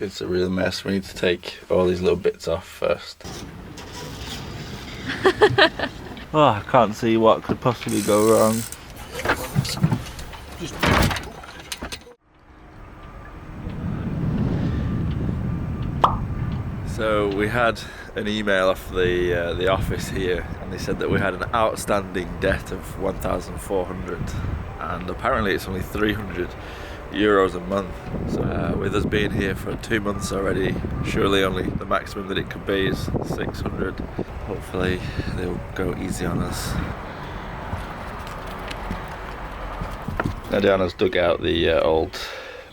It's a real mess. We need to take all these little bits off first. Oh, I can't see what could possibly go wrong. So we had an email off the office here, and they said that we had an outstanding debt of 1,400, and apparently it's only 300 euros a month. So with us being here for 2 months already, surely only the maximum that it could be is 600. Hopefully they'll go easy on us. Now Diana's dug out the old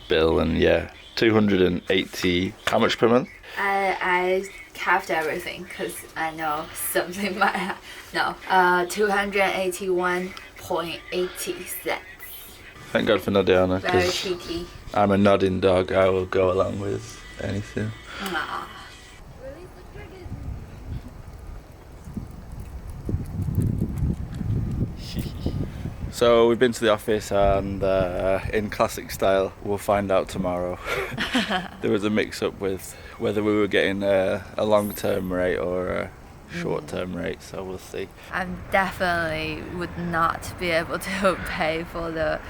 bill, and yeah, 280. How much per month? I halved everything because I know something might have. No, 281.80 cents. Thank God for Diana, Very because cheeky. I'm a nodding dog. I will go along with anything. Aww. So we've been to the office, and in classic style, we'll find out tomorrow. There was a mix-up with whether we were getting a long-term rate or a short-term rate, so we'll see. I definitely would not be able to pay for the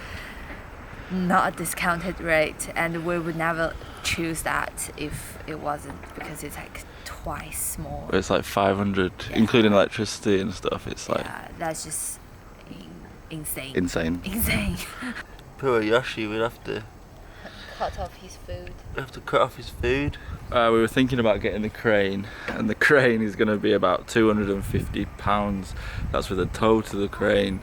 not discounted rate, and we would never choose that if it wasn't, because it's like twice more. It's like 500, including electricity and stuff. It's like, yeah, that's just insane. Insane. Poor Yoshi, we'd have to Cut off his food. cut off his food. We were thinking about getting the crane, and the crane is going to be about £250. That's with a tow to the crane,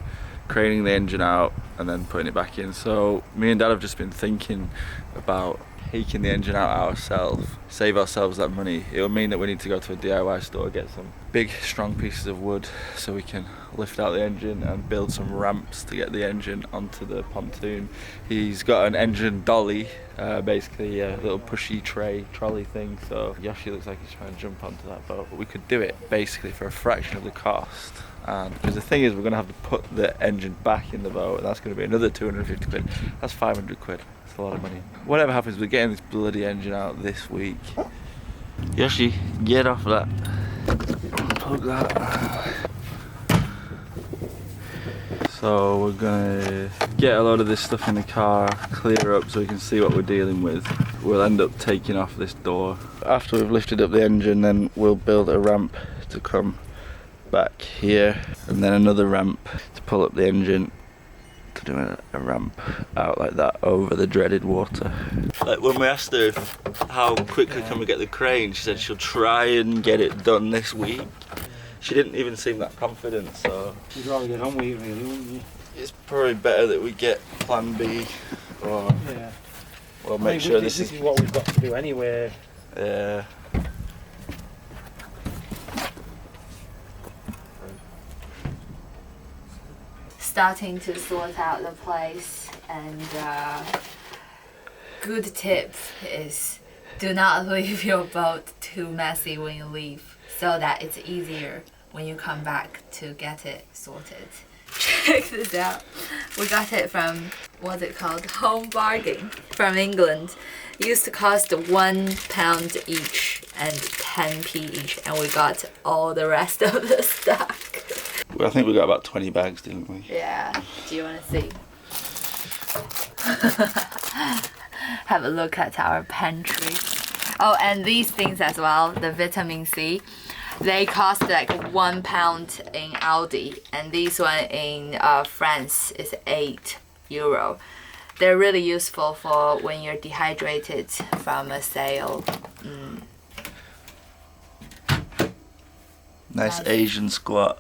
craning the engine out and then putting it back in. So me and Dad have just been thinking about taking the engine out ourselves, save ourselves that money. It will mean that we need to go to a DIY store, get some big strong pieces of wood so we can lift out the engine and build some ramps to get the engine onto the pontoon. He's got an engine dolly, basically a little pushy trolley thing, so Yoshi looks like he's trying to jump onto that boat, but we could do it basically for a fraction of the cost. And because the thing is, we're going to have to put the engine back in the boat, and that's going to be another 250 quid. That's 500 quid. That's a lot of money. Whatever happens, we're getting this bloody engine out this week. Yoshi, get off that. Plug that. So we're going to get a load of this stuff in the car, clear up so we can see what we're dealing with. We'll end up taking off this door. After we've lifted up the engine, then we'll build a ramp to come back here, and then another ramp to pull up the engine, to do a ramp out like that over the dreaded water. Like when we asked her how quickly can we get the crane, she said she'll try and get it done this week. She didn't even seem that confident, so you'd rather get on with it really, wouldn't you? it's probably better that we get plan B, or yeah. We'll make sure this is what we've got to do anyway. Yeah. Starting to sort out the place, and good tip is do not leave your boat too messy when you leave, so that it's easier when you come back to get it sorted. Check this out. We got it from, what's it called? Home Bargain from England. It used to cost £1 each and 10p each, and we got all the rest of the stock. I think we got about 20 bags, didn't we? Yeah. Do you want to see? Have a look at our pantry. Oh, and these things as well, the vitamin C. They cost like £1 in Aldi, and this one in France is €8. They're really useful for when you're dehydrated from a sail. Nice Asian squat.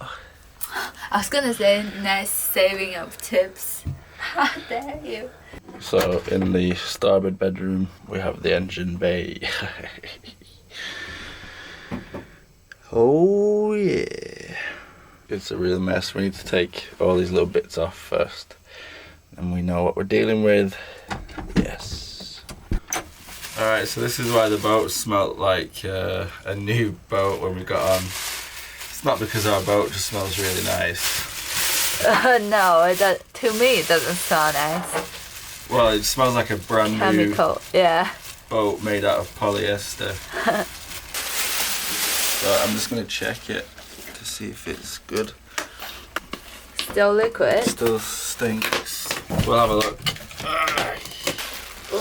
I was gonna say nice saving of tips. How dare you? So in the starboard bedroom we have the engine bay. Oh yeah. It's a real mess. We need to take all these little bits off first, and we know what we're dealing with. Yes. Alright, so this is why the boat smelt like a new boat when we got on. It's not because our boat just smells really nice. No, to me it doesn't smell nice. Well, it smells like a brand new Chemical, yeah. boat made out of polyester. So I'm just going to check it to see if it's good. Still liquid? Still stinks. We'll have a look.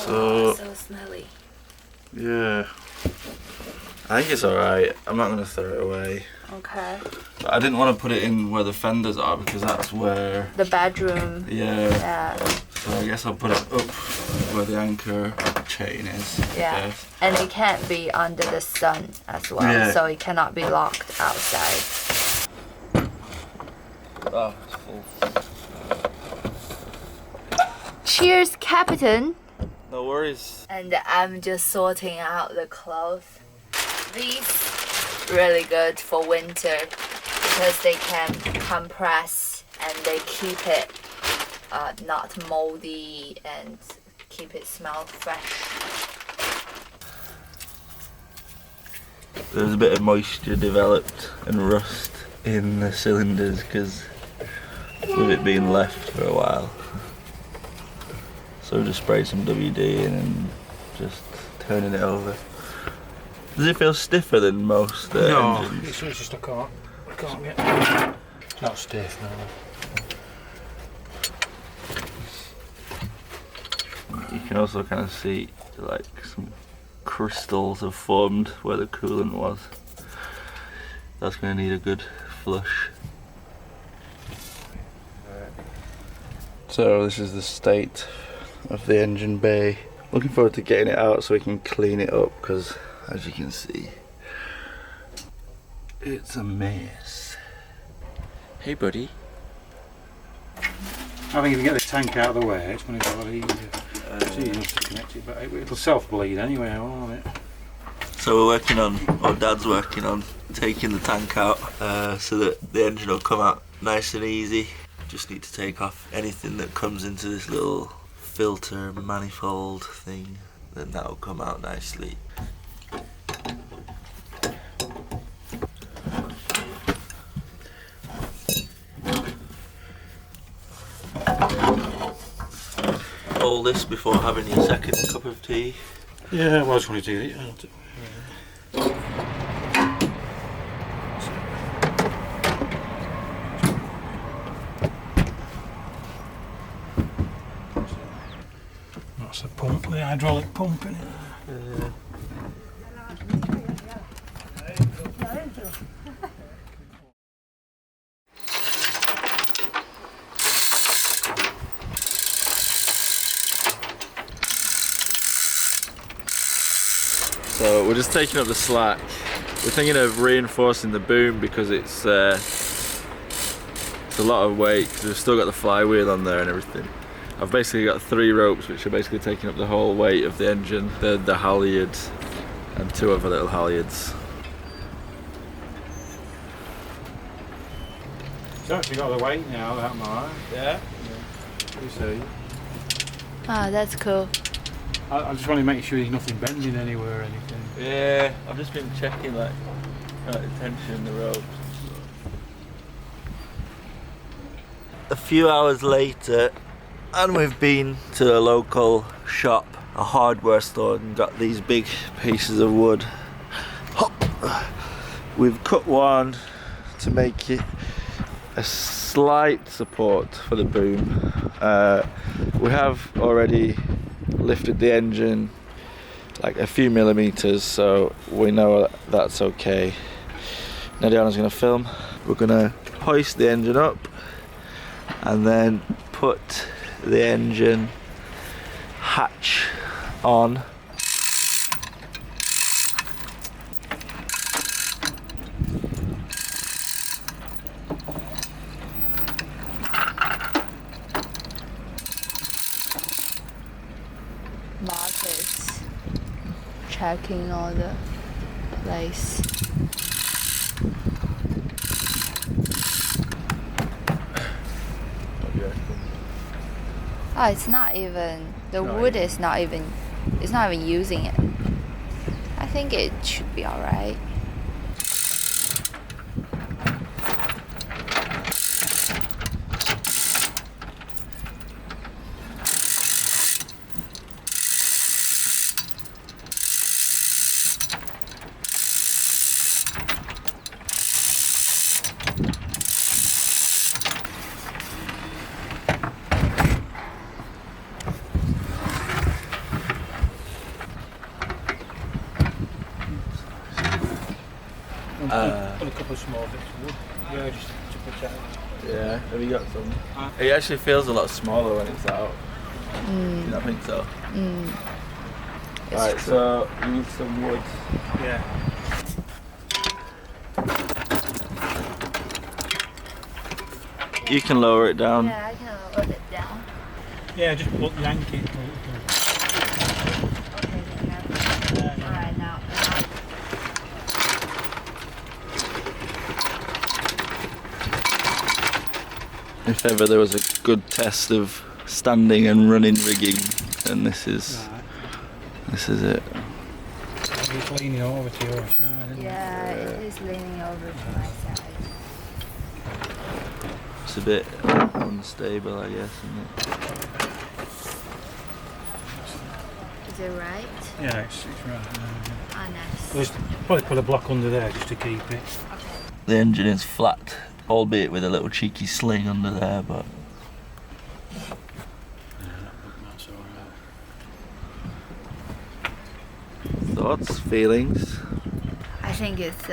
Oh, so smelly. Yeah. I think it's alright. I'm not going to throw it away. Okay. But I didn't want to put it in where the fenders are because that's where... The bedroom. Yeah. So I guess I'll put it up where the anchor chain is. Yeah. And it can't be under the sun as well, Yeah. so it cannot be locked outside. Oh, it's full. Cheers, Captain. No worries. And I'm just sorting out the clothes. These really good for winter because they can compress and they keep it not moldy and keep it smell fresh. There's a bit of moisture developed and rust in the cylinders because with it being left for a while. So just spray some WD in and just turning it over. Does it feel stiffer than most engines? It's just I can't get. It's not stiff, no. You can also kind of see like some crystals have formed where the coolant was. That's going to need a good flush. So this is the state of the engine bay. Looking forward to getting it out so we can clean it up because as you can see it's a mess. Hey buddy. I think if you get the tank out of the way, it's going to be a lot easier. It's easy enough to connect it, but it'll self-bleed anyway, won't it? So we're working on, or Dad's working on, taking the tank out so that the engine will come out nice and easy. Just need to take off anything that comes into this little filter manifold thing, then that'll come out nicely. All this before having your second cup of tea. Yeah, well, I just wanted to get it out. That's the pump, the hydraulic pump in it. So we're just taking up the slack. We're thinking of reinforcing the boom because it's a lot of weight because we've still got the flywheel on there and everything. I've basically got 3 ropes which are basically taking up the whole weight of the engine, the halyards and 2 other little halyards. It's actually got the weight now, that mine. Yeah? You see. Ah, that's cool. I just want to make sure there's nothing bending anywhere or anything. Yeah, I've just been checking like the tension in the ropes. A few hours later, and we've been to a local shop, a hardware store, and got these big pieces of wood. Hop! We've cut one to make it a slight support for the boom. We have already lifted the engine like a few millimeters, so we know that's okay. Nadiana's going to film. We're going to hoist the engine up and then put the engine hatch on. Marcus checking all the place. Oh, it's not even, the wood is not even, it's not even using it. I think it should be alright. Put a couple of small bits of wood. Yeah, just to protect it. Yeah, have you got some? It actually feels a lot smaller when it's out. You don't think so? Right, so you need some wood. Yeah. You can lower it down. Yeah, I can lower it down. Yeah, just yank it. Okay, alright, now. If ever there was a good test of standing and running rigging, then this is it. It's leaning over to your side, isn't Yeah, it is leaning over to my side. It's a bit unstable, I guess, isn't it? Is it right? Yeah, it's right. Ah, nice. We'll just probably put a block under there just to keep it. Okay. The engine is flat, albeit with a little cheeky sling under there, but That's alright. thoughts, feelings? I think it's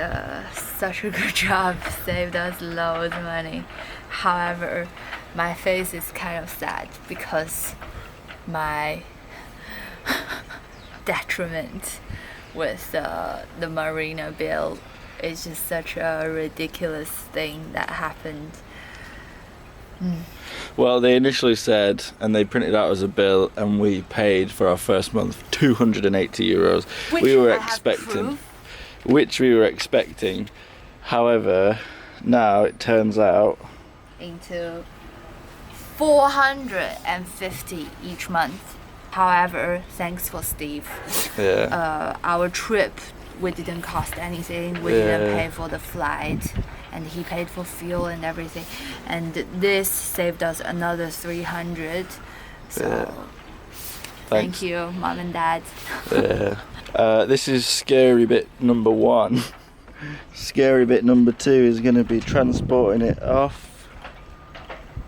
such a good job, saved us loads of money. However, my face is kind of sad because my detriment with the marina bill is just such a ridiculous thing that happened. Well, they initially said, and they printed out as a bill, and we paid for our first month €280. We were expecting, which we were expecting. However, now it turns out into 450 each month. However, thanks for Steve. yeah, Our trip, we didn't cost anything. We didn't pay for the flight, and he paid for fuel and everything. And this saved us another 300. So thank you, Mom and Dad. This is scary bit number 1. Scary bit number 2 is going to be transporting it off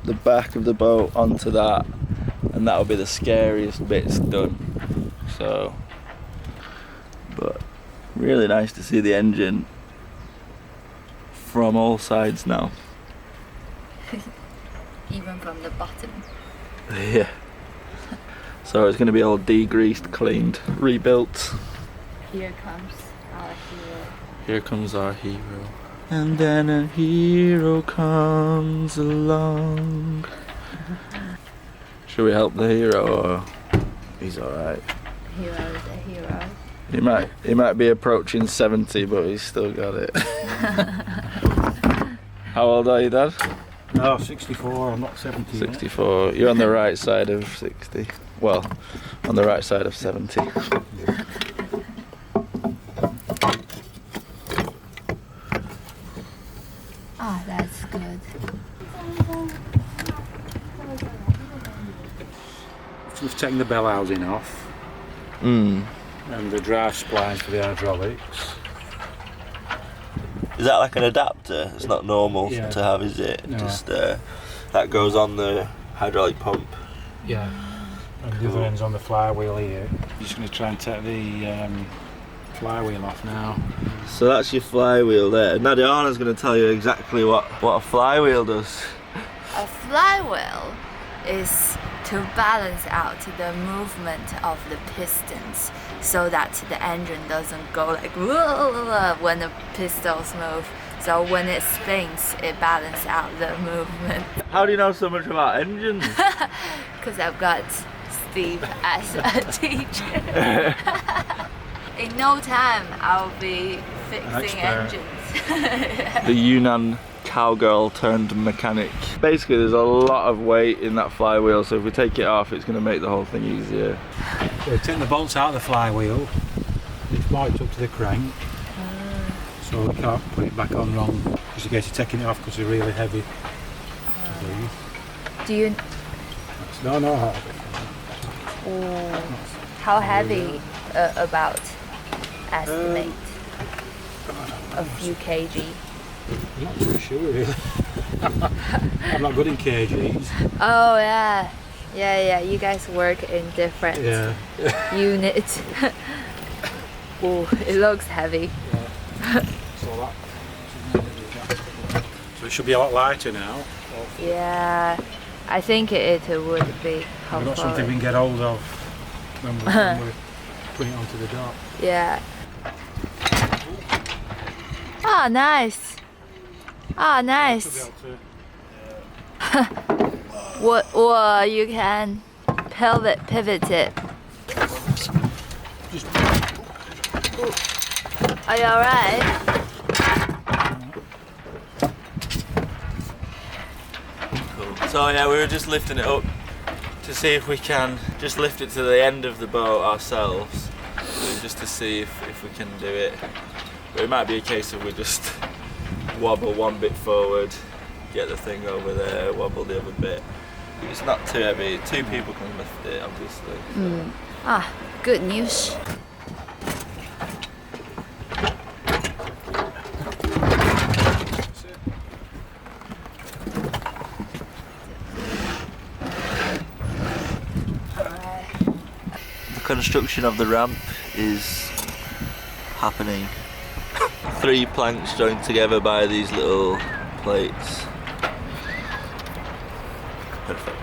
the back of the boat onto that, and that'll be the scariest bits done. So, but really nice to see the engine from all sides now. Even from the bottom. Yeah. So it's going to be all degreased, cleaned, rebuilt. Here comes our hero. Here comes our hero. And then a hero comes along. Should we help the hero, or he's alright? Hero is a hero. He might be approaching 70, but he's still got it. How old are you, Dad? No, 64, I'm not 70 yet. 64. You're on the right side of 60. Well, on the right side of 70. Ah, that's good. We've taken the bell housing off and the drive splines for the hydraulics. Is that like an adapter? It's not normal to have, is it? No. Just that goes on the hydraulic pump. Yeah. And the other end's on the flywheel here. I'm just going to try and take the flywheel off now. So that's your flywheel there. Nadiana's going to tell you exactly what a flywheel does. A flywheel is to balance out the movement of the pistons so that the engine doesn't go like when the pistons move. So when it spins, it balances out the movement. How do you know so much about engines? Because I've got Steve as a teacher. In no time, I'll be fixing engines. The Yunnan cowgirl turned mechanic. Basically, there's a lot of weight in that flywheel, so if we take it off, it's going to make the whole thing easier. So we take the bolts out of the flywheel. It's marked up to the crank, so we can't put it back on wrong. Just in case you're taking it off because they're really heavy. Do you? No. How heavy? About estimate a few kg. I'm not too sure really. I'm not good in kgs. Oh yeah. You guys work in different units. Oh, it looks heavy. Yeah. So It should be a lot lighter now. Yeah, I think it would be. We've got something we can get hold of when we're putting it onto the dock. Yeah. Ah, nice. Ah, nice. Or you can pivot it. Are you alright? Cool. So yeah, we were just lifting it up to see if we can just lift it to the end of the boat ourselves, just to see if we can do it. But it might be a case of we just wobble one bit forward, get the thing over there, wobble the other bit. It's not too heavy. 2 people can lift it, obviously. So. Ah, good news. The construction of the ramp is happening. 3 planks joined together by these little plates. Perfect.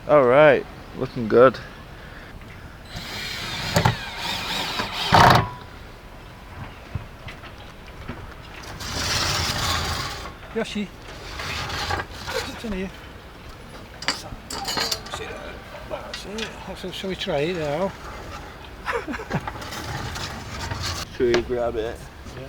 All right, looking good. Yoshi, it's in here. That's it. Shall we try it now? Should we grab it? Yeah.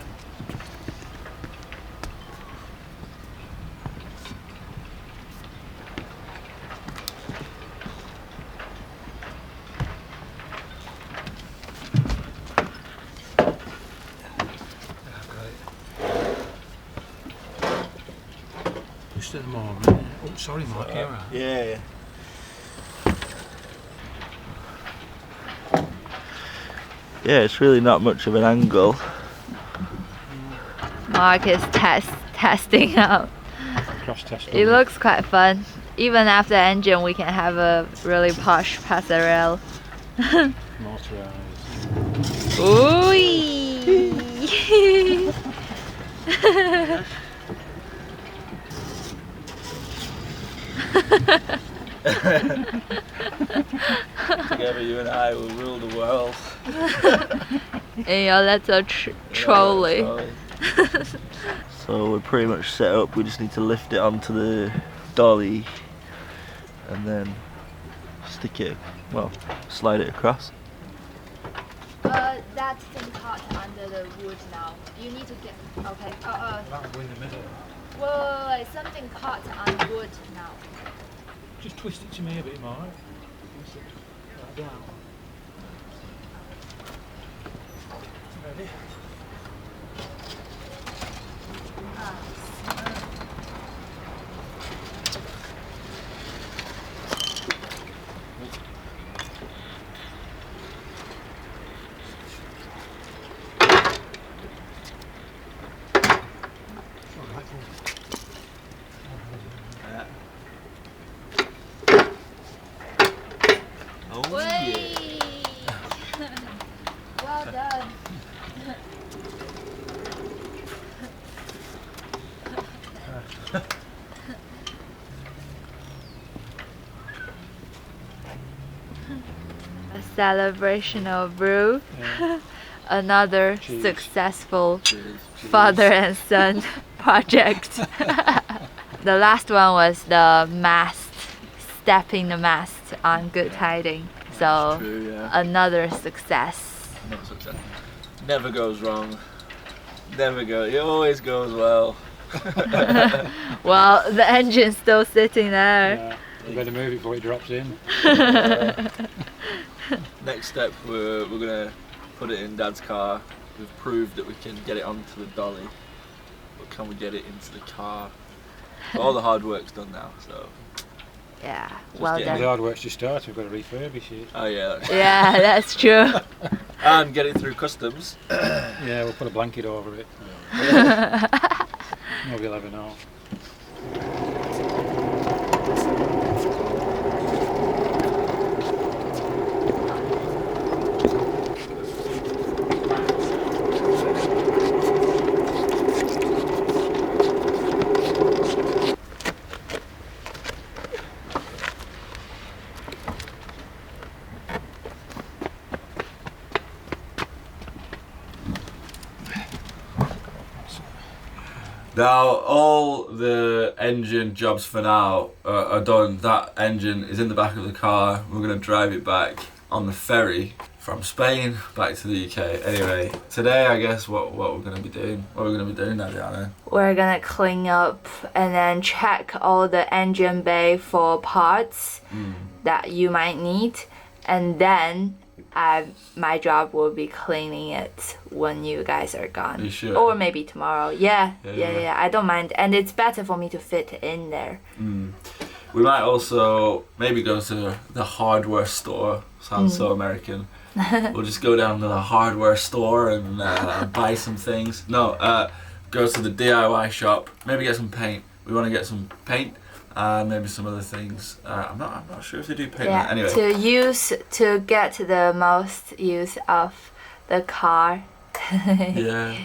Just at the moment. Oh, sorry, Mark. You're right. Yeah. Yeah, it's really not much of an angle. Mark is testing out. Cross test. It looks quite fun. Even after engine, we can have a really posh passerelle. Motorized. Ooh. Together, you and I will rule the world. In your little trolley. So we're pretty much set up. We just need to lift it onto the dolly and then stick it, well, slide it across. That thing caught under the wood now. You need to get. Okay. That one in the middle. Wait, something caught on wood now. Just twist it to me a bit more. Twist it right down. Ready? Oh Whey! Well done. A celebrational brew. Yeah. Another Cheers. successful Cheers. father and son project. The last one was the mast, stepping the mast on Good Tiding. So True, yeah. another success. Another success. Never goes wrong. Never goes. It always goes well. Well, the engine's still sitting there. Yeah. You better move it before it drops in. Next step, we're gonna put it in Dad's car. We've proved that we can get it onto the dolly, but can we get it into the car? All the hard work's done now, so. Yeah, Just well getting The done. hard work's just started. We've got to refurbish it. Oh yeah. Yeah, that's true. And get it through customs. Yeah, we'll put a blanket over it. Nobody will ever know. Now, all the engine jobs for now are done. That engine is in the back of the car. We're going to drive it back on the ferry from Spain back to the UK. Anyway, today I guess what we're going to be doing. What we're going to be doing now, Diana? We're gonna clean up and then check all the engine bay for parts that you might need, and then my job will be cleaning it when you guys are gone. Are you sure? Or maybe tomorrow. Yeah. I don't mind, and it's better for me to fit in there. We might also maybe go to the hardware store. Sounds so American. We'll just go down to the hardware store and buy some things. No, go to the DIY shop. Maybe get some paint. We want to get some paint and maybe some other things. I'm not sure if they do paint. Yeah. Anyway. To get the most use of the car. Yeah.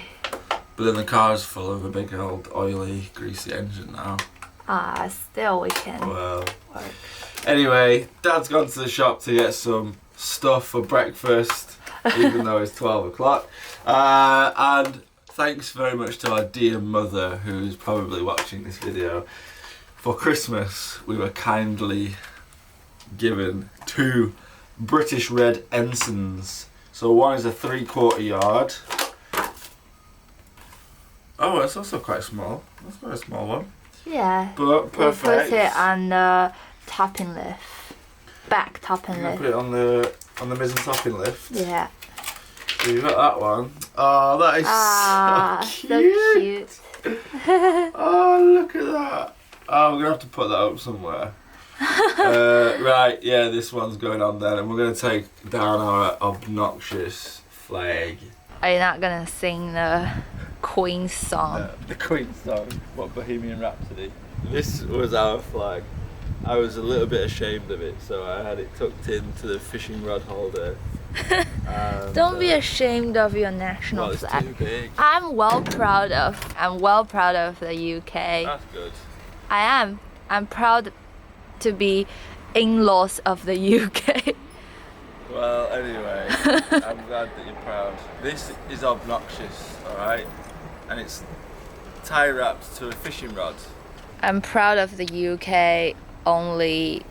But then the car's full of a big old oily, greasy engine now. Still we can Well. work. Anyway, Dad's gone to the shop to get some stuff for breakfast, even though it's 12 o'clock. And thanks very much to our dear mother, who's probably watching this video. For Christmas, we were kindly given 2 British red ensigns. So one is a 3/4 yard. Oh, it's also quite small. That's quite a small one. Yeah. But perfect. We'll put it on the topping lift. Back topping You're gonna lift. put it on the mizzen topping lift. Yeah. So you've got that one. Oh, that is so cute. So cute. Oh, look at that. Oh, we're gonna have to put that up somewhere. Right, yeah, this one's going on then, and we're gonna take down our obnoxious flag. Are you not gonna sing the Queen song? The Queen song. What, Bohemian Rhapsody? This was our flag. I was a little bit ashamed of it, so I had it tucked into the fishing rod holder. And, Don't be ashamed of your national well, it's flag. too big. I'm well proud of the UK. That's good. I am. I'm proud to be in-laws of the UK. Well, anyway, I'm glad that you're proud. This is obnoxious, alright? And it's tie wrapped to a fishing rod. I'm proud of the UK only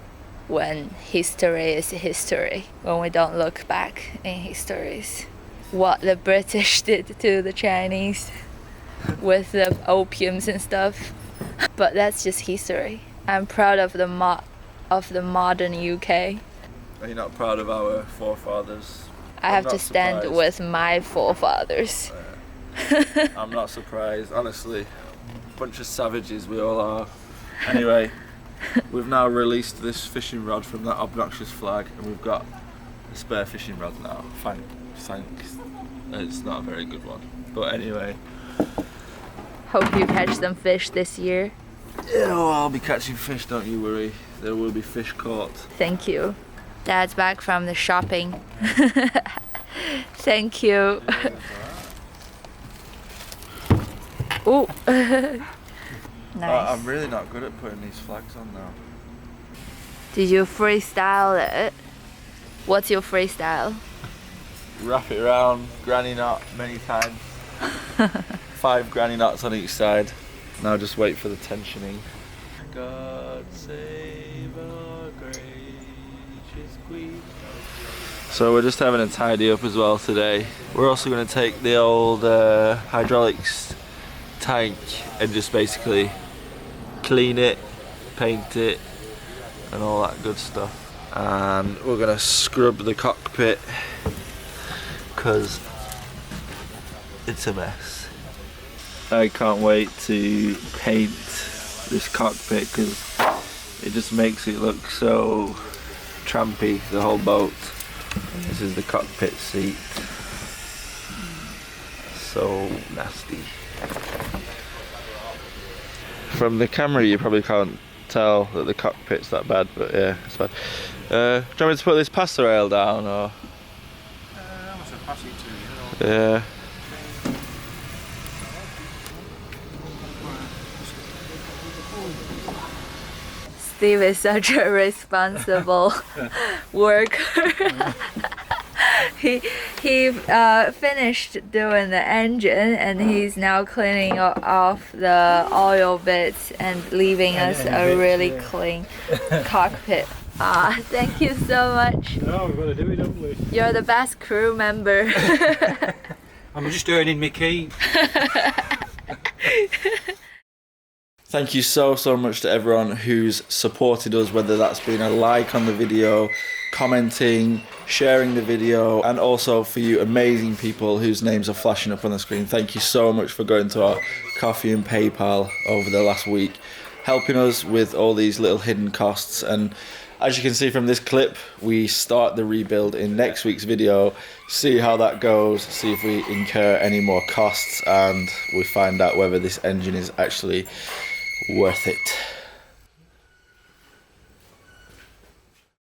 when history is history, when we don't look back in histories. What the British did to the Chinese with the opiums and stuff. But that's just history. I'm proud of the modern UK. Are you not proud of our forefathers? I have to stand with my forefathers. I'm not surprised, honestly. Bunch of savages we all are. Anyway, we've now released this fishing rod from that obnoxious flag, and we've got a spare fishing rod now. Thanks. It's not a very good one, but anyway. Hope you catch some fish this year. Yeah, well, I'll be catching fish, don't you worry. There will be fish caught. Thank you. Dad's back from the shopping. Thank you. Ooh. Nice. I'm really not good at putting these flags on now. Did you freestyle it? What's your freestyle? Wrap it around, granny knot many times. 5 granny knots on each side. Now just wait for the tensioning. God save our gracious Queen. So we're just having a tidy up as well today. We're also going to take the old hydraulics tank and just basically clean it, paint it and all that good stuff. And we're going to scrub the cockpit because it's a mess. I can't wait to paint this cockpit because it just makes it look so trampy, the whole boat. This is the cockpit seat. So nasty. From the camera you probably can't tell that the cockpit's that bad, but yeah, it's bad. Do you want me to put this pasta rail down or? Yeah. Steve is such a responsible worker. he finished doing the engine and he's now cleaning off the oil bits and leaving us a really clean cockpit. Thank you so much. No, we've got to do it, don't we? You're the best crew member. I'm just earning my keep. Thank you so much to everyone who's supported us, whether that's been a like on the video, commenting, sharing the video, and also for you amazing people whose names are flashing up on the screen. Thank you so much for going to our Coffee and PayPal over the last week, helping us with all these little hidden costs. And as you can see from this clip, we start the rebuild in next week's video, see how that goes, see if we incur any more costs, and we find out whether this engine is actually worth it.